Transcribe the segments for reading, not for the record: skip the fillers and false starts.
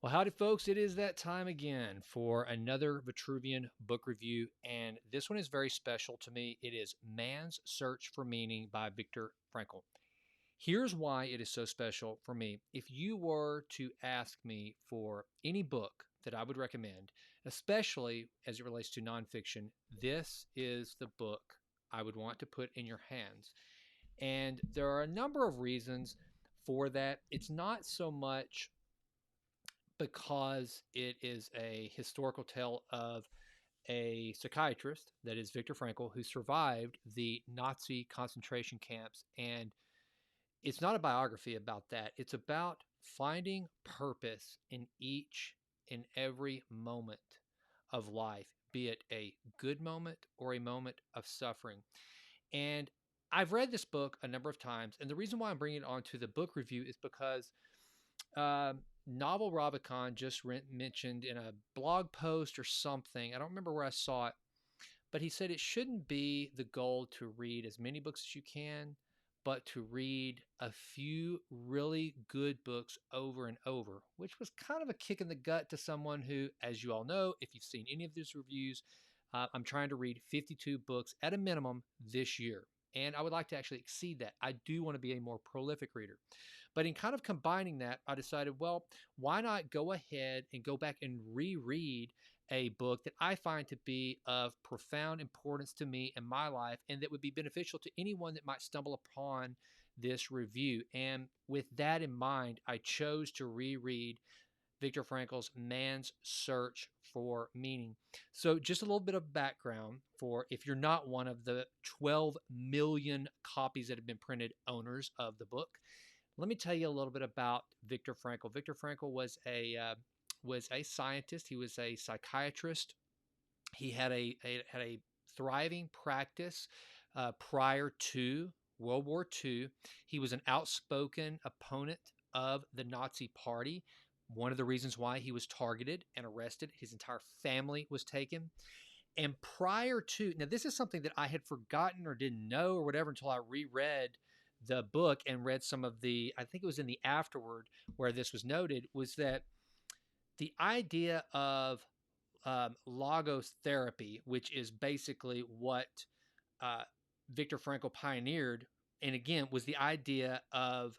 Well, howdy, folks. It is that time again for another Vitruvian book review, and this one is very special to me. It is Man's Search for Meaning by Viktor Frankl. Here's why it is so special for me. If you were to ask me for any book that I would recommend, especially as it relates to nonfiction, this is the book I would want to put in your hands. And there are a number of reasons for that. It's not so much because it is a historical tale of a psychiatrist, that is Viktor Frankl, who survived the Nazi concentration camps. And it's not a biography about that. It's about finding purpose in each and every moment of life, be it a good moment or a moment of suffering. And I've read this book a number of times. And the reason why I'm bringing it on to the book review is because Novel Ravikant just mentioned in a blog post or something, I don't remember where I saw it, but he said it shouldn't be the goal to read as many books as you can, but to read a few really good books over and over, which was kind of a kick in the gut to someone who, as you all know, if you've seen any of these reviews, I'm trying to read 52 books at a minimum this year. And I would like to actually exceed that. I do want to be a more prolific reader. But in kind of combining that, I decided, well, why not go ahead and go back and reread a book that I find to be of profound importance to me in my life and that would be beneficial to anyone that might stumble upon this review. And with that in mind, I chose to reread Viktor Frankl's Man's Search for Meaning. So, just a little bit of background for if you're not one of the 12 million copies that have been printed owners of the book. Let me tell you a little bit about Viktor Frankl. Viktor Frankl was a scientist. He was a psychiatrist. He had a thriving practice prior to World War II. He was an outspoken opponent of the Nazi Party. One of the reasons why he was targeted and arrested, his entire family was taken. And prior to, now this is something that I had forgotten or didn't know or whatever until I reread the book and read some of the, I think it was in the afterword where this was noted, was that the idea of logotherapy, which is basically what Viktor Frankl pioneered, and again, was the idea of,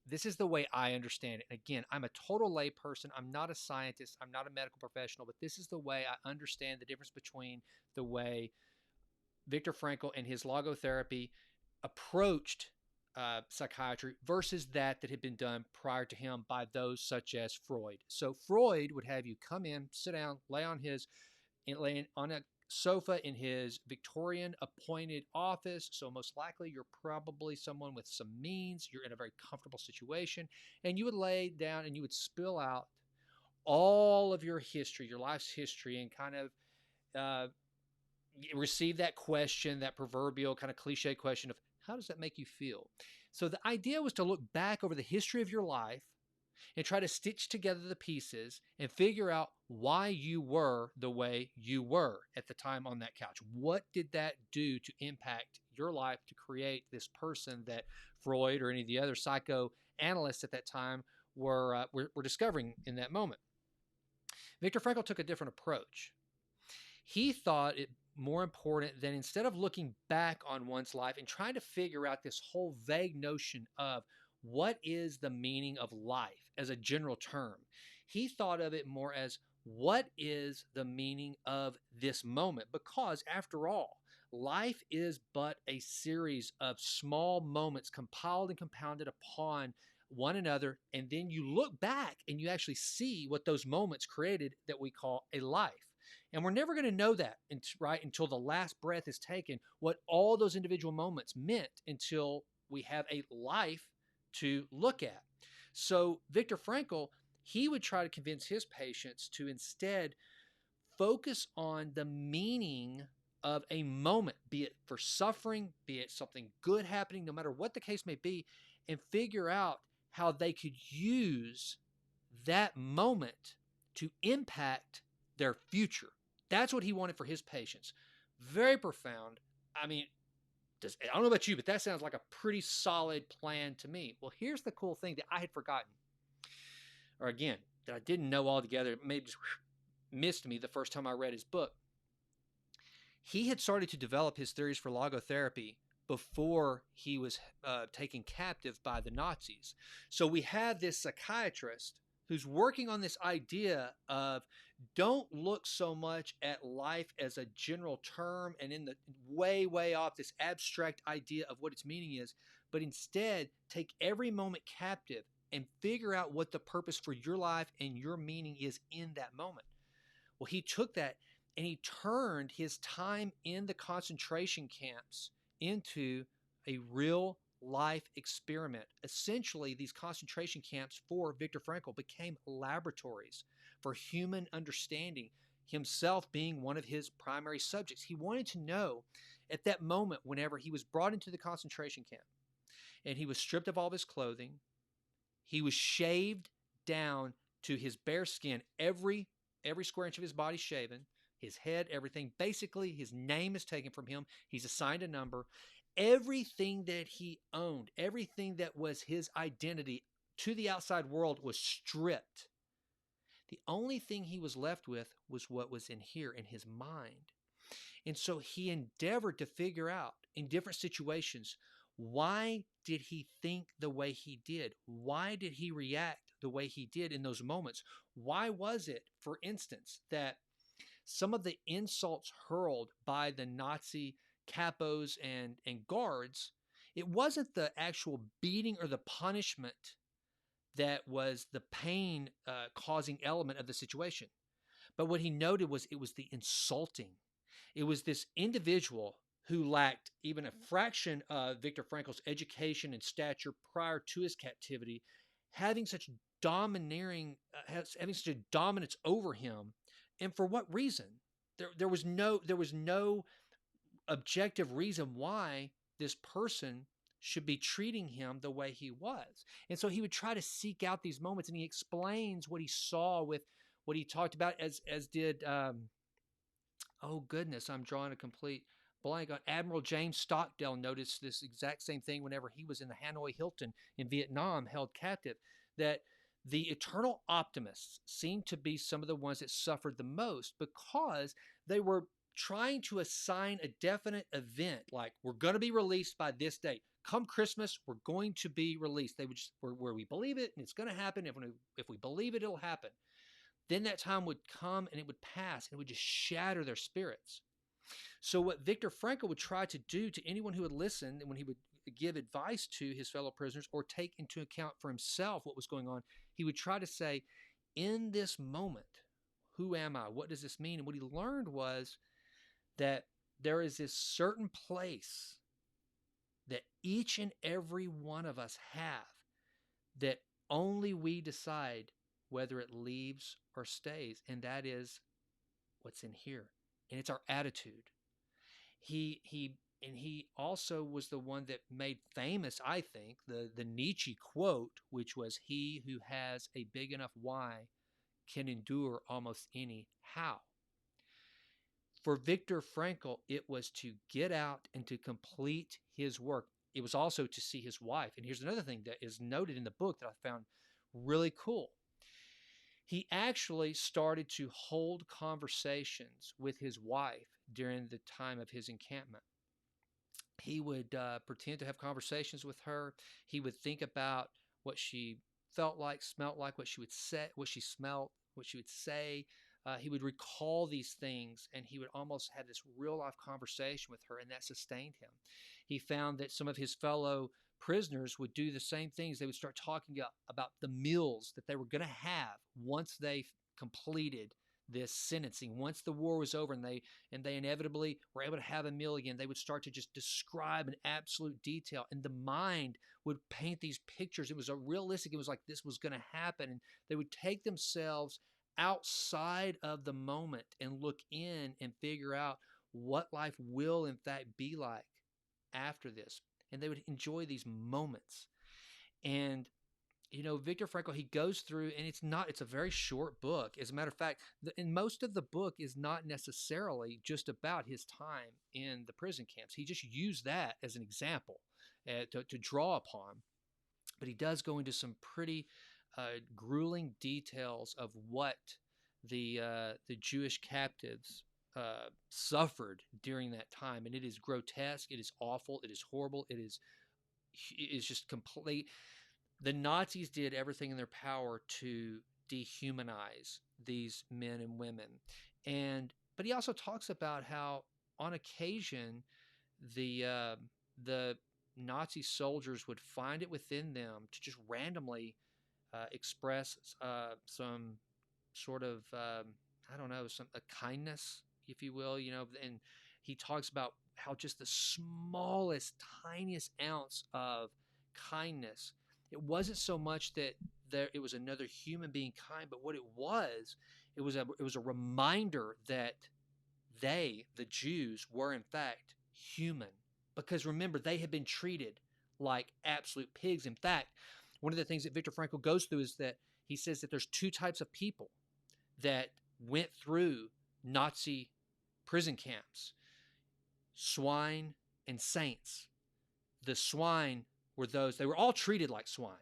this is the way I understand it. And again, I'm a total layperson. I'm not a scientist. I'm not a medical professional, but this is the way I understand the difference between the way Viktor Frankl and his logotherapy approached psychiatry versus that had been done prior to him by those such as Freud. So Freud would have you come in, sit down, lay on a sofa in his Victorian appointed office. So most likely you're probably someone with some means. You're in a very comfortable situation, and you would lay down and you would spill out all of your history, your life's history, and kind of receive that question, that proverbial kind of cliche question of, how does that make you feel? So the idea was to look back over the history of your life and try to stitch together the pieces and figure out why you were the way you were at the time on that couch. What did that do to impact your life to create this person that Freud or any of the other psychoanalysts at that time were discovering in that moment? Viktor Frankl took a different approach. He thought it more important than, instead of looking back on one's life and trying to figure out this whole vague notion of what is the meaning of life as a general term, he thought of it more as, what is the meaning of this moment? Because after all, life is but a series of small moments compiled and compounded upon one another, and then you look back and you actually see what those moments created that we call a life. And we're never going to know that, right, until the last breath is taken, what all those individual moments meant, until we have a life to look at. So Viktor Frankl, he would try to convince his patients to instead focus on the meaning of a moment, be it for suffering, be it something good happening, no matter what the case may be, and figure out how they could use that moment to impact their future. That's what he wanted for his patients. Very profound. I mean, I don't know about you, but that sounds like a pretty solid plan to me. Well, here's the cool thing that I had forgotten. Or again, that I didn't know altogether. It maybe just missed me the first time I read his book. He had started to develop his theories for logotherapy before he was taken captive by the Nazis. So we have this psychiatrist who's working on this idea of don't look so much at life as a general term and in the way off this abstract idea of what its meaning is, but instead take every moment captive and figure out what the purpose for your life and your meaning is in that moment. Well, he took that and he turned his time in the concentration camps into a real life experiment. Essentially, these concentration camps for Viktor Frankl became laboratories for human understanding, himself being one of his primary subjects. He wanted to know at that moment, whenever he was brought into the concentration camp and he was stripped of all of his clothing, he was shaved down to his bare skin, every square inch of his body shaven, his head, everything. Basically, his name is taken from him. He's assigned a number. Everything that he owned, everything that was his identity to the outside world was stripped. The only thing he was left with was what was in here, in his mind. And so he endeavored to figure out in different situations, why did he think the way he did? Why did he react the way he did in those moments? Why was it, for instance, that some of the insults hurled by the Nazi capos and guards, it wasn't the actual beating or the punishment that was the pain causing element of the situation. But what he noted was it was the insulting. It was this individual who lacked even a fraction of Viktor Frankl's education and stature prior to his captivity, having such having such a dominance over him. And for what reason? There was no objective reason why this person should be treating him the way he was. And so he would try to seek out these moments, and he explains what he saw with what he talked about, as did oh goodness, I'm drawing a complete blank on Admiral James Stockdale. Noticed this exact same thing whenever he was in the Hanoi Hilton in Vietnam, held captive, that the Eternal Optimists seemed to be some of the ones that suffered the most because they were trying to assign a definite event, like we're going to be released by this date. Come Christmas, we're going to be released. They would just, where we believe it and it's going to happen. If we believe it, it'll happen. Then that time would come and it would pass and it would just shatter their spirits. So what Viktor Frankl would try to do to anyone who would listen, and when he would give advice to his fellow prisoners or take into account for himself what was going on, he would try to say, in this moment, who am I? What does this mean? And what he learned was that there is this certain place that each and every one of us have that only we decide whether it leaves or stays, and that is what's in here, and it's our attitude. He also was the one that made famous, I think, the Nietzsche quote, which was, "He who has a big enough why can endure almost any how." For Viktor Frankl, it was to get out and to complete his work. It was also to see his wife. And here's another thing that is noted in the book that I found really cool. He actually started to hold conversations with his wife during the time of his encampment. He would pretend to have conversations with her. He would think about what she felt like, smelt like, what she would say, what she smelled, what she would say. He would recall these things, and he would almost have this real-life conversation with her, and that sustained him. He found that some of his fellow prisoners would do the same things. They would start talking about the meals that they were going to have once they completed this sentencing. Once the war was over and they inevitably were able to have a meal again, they would start to just describe in absolute detail, and the mind would paint these pictures. It was a realistic. It was like this was going to happen, and they would take themselves outside of the moment and look in and figure out what life will in fact be like after this. And they would enjoy these moments. And Viktor Frankl, he goes through, and it's a very short book. As a matter of fact, and most of the book is not necessarily just about his time in the prison camps. He just used that as an example to draw upon. But he does go into some pretty grueling details of what the Jewish captives suffered during that time, and it is grotesque, it is awful, it is horrible, it is just complete. The Nazis did everything in their power to dehumanize these men and women, but he also talks about how on occasion the Nazi soldiers would find it within them to just randomly express some sort of I don't know, some a kindness, if you will, and he talks about how just the smallest, tiniest ounce of kindness. It wasn't so much that it was another human being kind, but what it was a reminder that the Jews, were in fact human. Because remember, they had been treated like absolute pigs. In fact, one of the things that Viktor Frankl goes through is that he says that there's two types of people that went through Nazi prison camps: swine and saints. The swine were they were all treated like swine.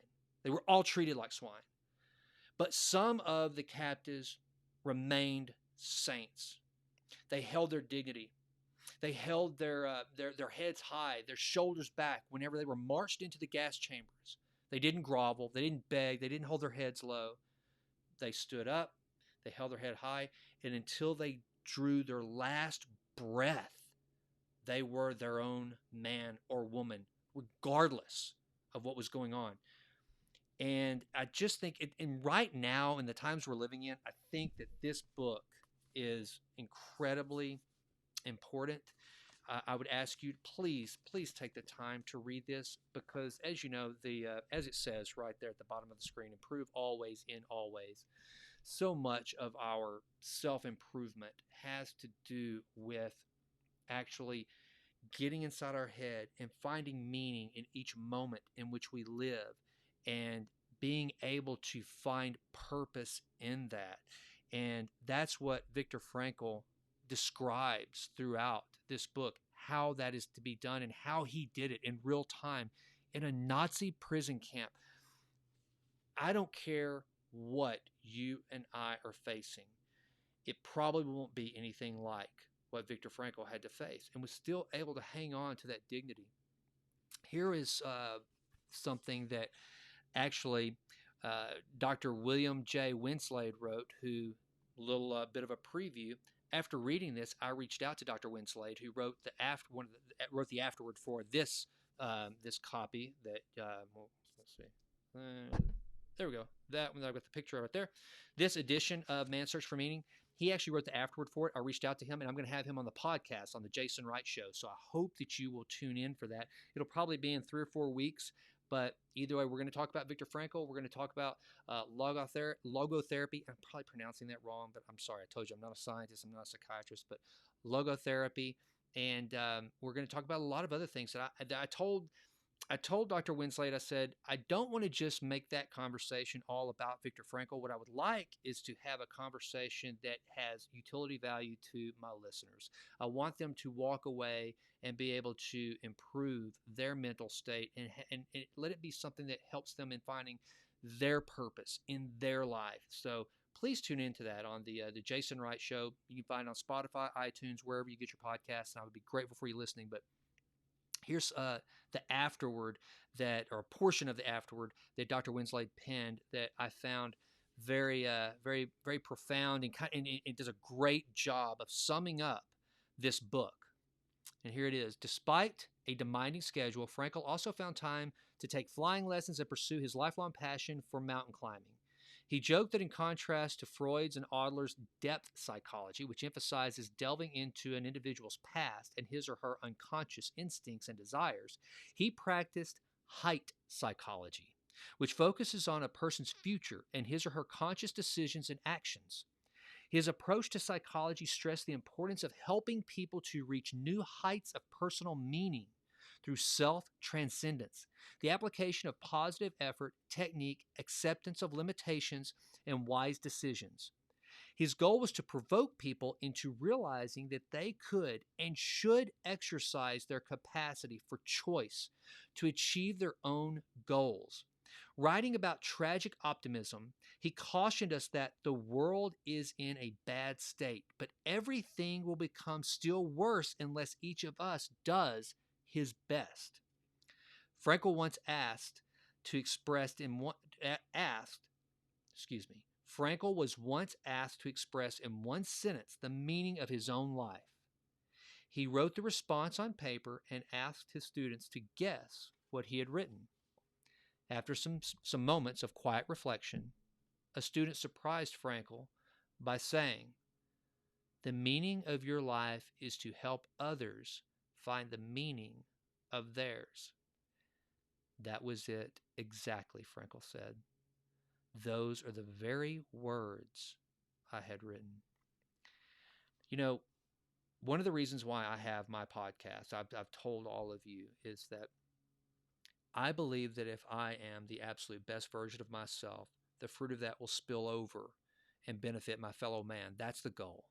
They were all treated like swine. But some of the captives remained saints. They held their dignity. They held their heads high, their shoulders back whenever they were marched into the gas chambers. They didn't grovel. They didn't beg. They didn't hold their heads low. They stood up. They held their head high. And until they drew their last breath, they were their own man or woman, regardless of what was going on. And I just think, and right now, in the times we're living in, I think that this book is incredibly important. I would ask you, please take the time to read this, because, as you know, as it says right there at the bottom of the screen, improve always in all ways. So much of our self-improvement has to do with actually getting inside our head and finding meaning in each moment in which we live, and being able to find purpose in that. And that's what Viktor Frankl describes throughout this book, how that is to be done and how he did it in real time in a Nazi prison camp. I don't care what you and I are facing. It probably won't be anything like what Viktor Frankl had to face, and was still able to hang on to that dignity. Here is something that actually Dr. William J. Winslade wrote, who, little bit of a preview. After reading this, I reached out to Dr. Winslade, who wrote wrote the afterword for this this copy. That let's see, there we go. That one, I've got the picture right there. This edition of Man's Search for Meaning, he actually wrote the afterword for it. I reached out to him, and I'm going to have him on the podcast on the Jason Wright Show. So I hope that you will tune in for that. It'll probably be in 3 or 4 weeks. But either way, we're going to talk about Viktor Frankl. We're going to talk about logotherapy. I'm probably pronouncing that wrong, but I'm sorry. I told you I'm not a scientist. I'm not a psychiatrist, but logotherapy. And we're going to talk about a lot of other things that I told Dr. Winslade, I said, I don't want to just make that conversation all about Viktor Frankl. What I would like is to have a conversation that has utility value to my listeners. I want them to walk away and be able to improve their mental state, and let it be something that helps them in finding their purpose in their life. So please tune into that on the Jason Wright Show. You can find it on Spotify, iTunes, wherever you get your podcasts, and I would be grateful for you listening. But here's the afterword or a portion of the afterword that Dr. Winslade penned that I found very, very, very profound, and it does a great job of summing up this book. And here it is. Despite a demanding schedule, Frankl also found time to take flying lessons and pursue his lifelong passion for mountain climbing. He joked that in contrast to Freud's and Adler's depth psychology, which emphasizes delving into an individual's past and his or her unconscious instincts and desires, he practiced height psychology, which focuses on a person's future and his or her conscious decisions and actions. His approach to psychology stressed the importance of helping people to reach new heights of personal meaning through self-transcendence, the application of positive effort, technique, acceptance of limitations, and wise decisions. His goal was to provoke people into realizing that they could and should exercise their capacity for choice to achieve their own goals. Writing about tragic optimism, he cautioned us that the world is in a bad state, but everything will become still worse unless each of us does his best. Frankl once asked to express in one asked, excuse me. Frankl was once asked to express in one sentence the meaning of his own life. He wrote the response on paper and asked his students to guess what he had written. After some moments of quiet reflection, a student surprised Frankl by saying, "The meaning of your life is to help others find the meaning of theirs." That was it exactly, Frankl said. Those are the very words I had written. You know, one of the reasons why I have my podcast, I've told all of you, is that I believe that if I am the absolute best version of myself, the fruit of that will spill over and benefit my fellow man. That's the goal.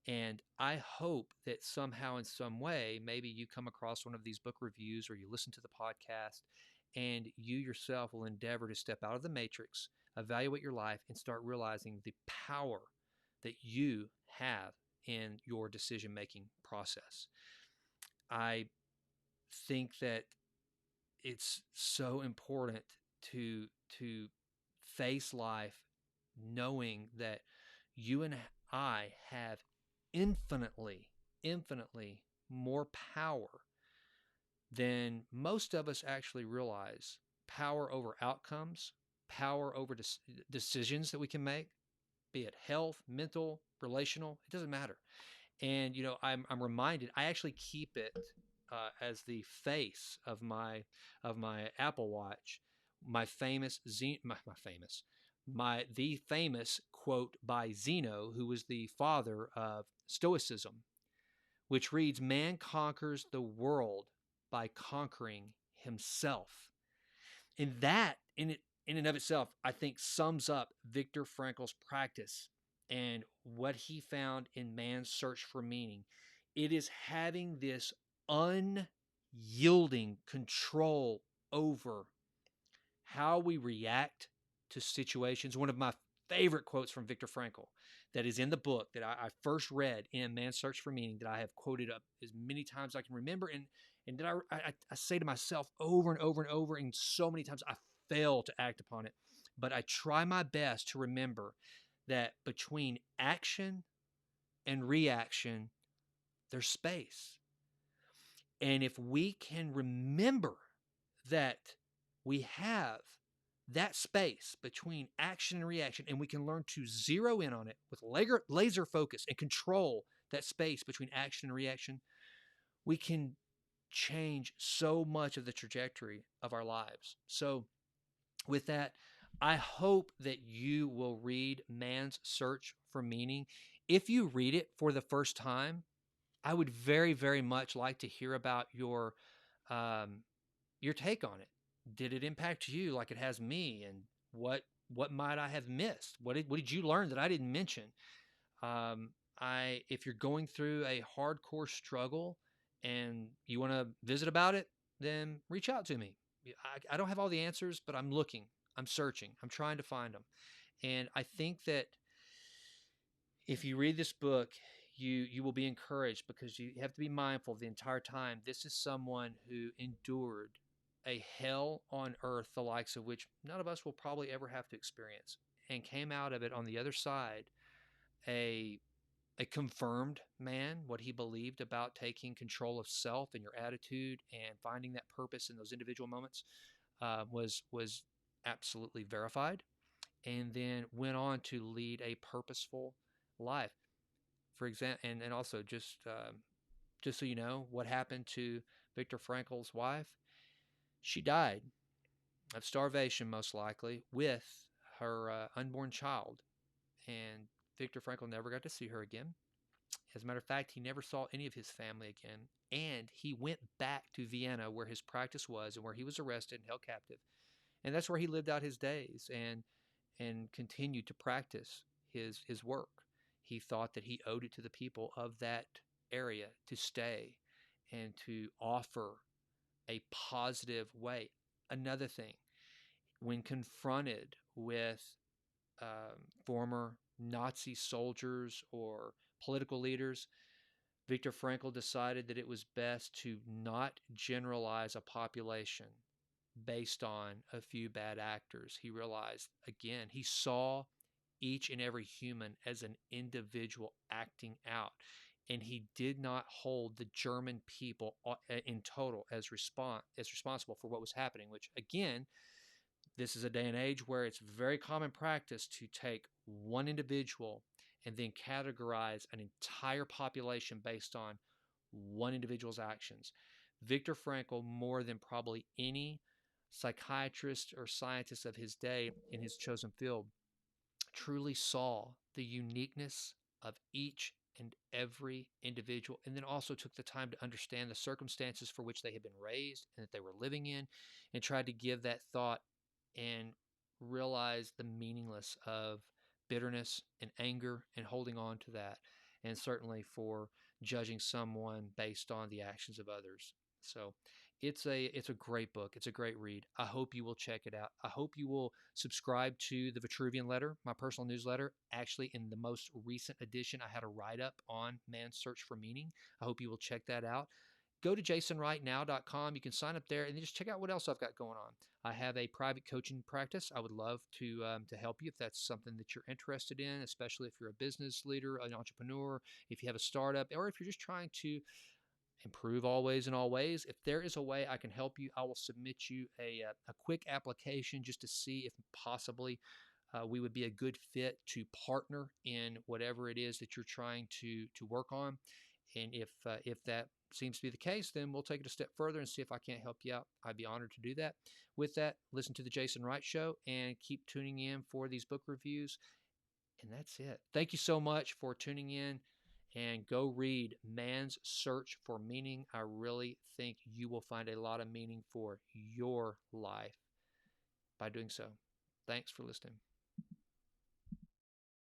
And I hope that somehow, in some way, maybe you come across one of these book reviews or you listen to the podcast and you yourself will endeavor to step out of the matrix, evaluate your life, and start realizing the power that you have in your decision-making process. I think that it's so important to face life knowing that you and I have infinitely more power than most of us actually realize. Power over outcomes, power over decisions that we can make, be it health, mental, relational, it doesn't matter. And I'm reminded. I actually keep it as the face of my Apple Watch. My famous the famous quote by Zeno, who was the father of Stoicism, which reads, "Man conquers the world by conquering himself." And that, in and of itself, I think sums up Viktor Frankl's practice and what he found in man's search for meaning. It is having this unyielding control over how we react to situations. One of my favorite quotes from Viktor Frankl that is in the book that I first read in Man's Search for Meaning, that I have quoted up as many times as I can remember, and that I say to myself over and over and over, and so many times I fail to act upon it. But I try my best to remember that between action and reaction, there's space. And if we can remember that we have that space between action and reaction, and we can learn to zero in on it with laser focus and control that space between action and reaction, we can change so much of the trajectory of our lives. So with that, I hope that you will read Man's Search for Meaning. If you read it for the first time, I would very, very much like to hear about your take on it. Did it impact you like it has me? And what might I have missed? What did you learn that I didn't mention? If you're going through a hardcore struggle and you want to visit about it, then reach out to me. I don't have all the answers, but I'm looking, I'm searching, I'm trying to find them. And I think that if you read this book, you will be encouraged, because you have to be mindful the entire time. This is someone who endured a hell on earth, the likes of which none of us will probably ever have to experience, and came out of it on the other side a confirmed man. What he believed about taking control of self and your attitude and finding that purpose in those individual moments was absolutely verified, and then went on to lead a purposeful life. For example, and also just so you know, what happened to Viktor Frankl's wife? She died of starvation, most likely, with her unborn child. And Viktor Frankl never got to see her again. As a matter of fact, he never saw any of his family again. And he went back to Vienna, where his practice was and where he was arrested and held captive. And that's where he lived out his days and continued to practice his work. He thought that he owed it to the people of that area to stay and to offer a positive way. Another thing, when confronted with former Nazi soldiers or political leaders, Viktor Frankl decided that it was best to not generalize a population based on a few bad actors. He realized, again, he saw each and every human as an individual acting out. And he did not hold the German people in total as responsible for what was happening, which, again, this is a day and age where it's very common practice to take one individual and then categorize an entire population based on one individual's actions. Viktor Frankl, more than probably any psychiatrist or scientist of his day in his chosen field, truly saw the uniqueness of each and every individual, and then also took the time to understand the circumstances for which they had been raised and that they were living in, and tried to give that thought and realize the meaningless of bitterness and anger and holding on to that, and certainly for judging someone based on the actions of others. So it's a great book. It's a great read. I hope you will check it out. I hope you will subscribe to the Vitruvian letter, my personal newsletter. Actually, in the most recent edition, I had a write-up on man's search for meaning. I hope you will check that out. Go to jasonwrightnow.com. You can sign up there and then just check out what else I've got going on. I have a private coaching practice. I would love to help you if that's something that you're interested in, especially if you're a business leader, an entrepreneur, if you have a startup, or if you're just trying to improve always in all ways. If there is a way I can help you, I will submit you a quick application just to see if possibly we would be a good fit to partner in whatever it is that you're trying to work on. And if that seems to be the case, then we'll take it a step further and see if I can't help you out. I'd be honored to do that. With that, listen to the Jason Wright Show and keep tuning in for these book reviews. And that's it. Thank you so much for tuning in, and go read Man's Search for Meaning. I really think you will find a lot of meaning for your life by doing so. Thanks for listening.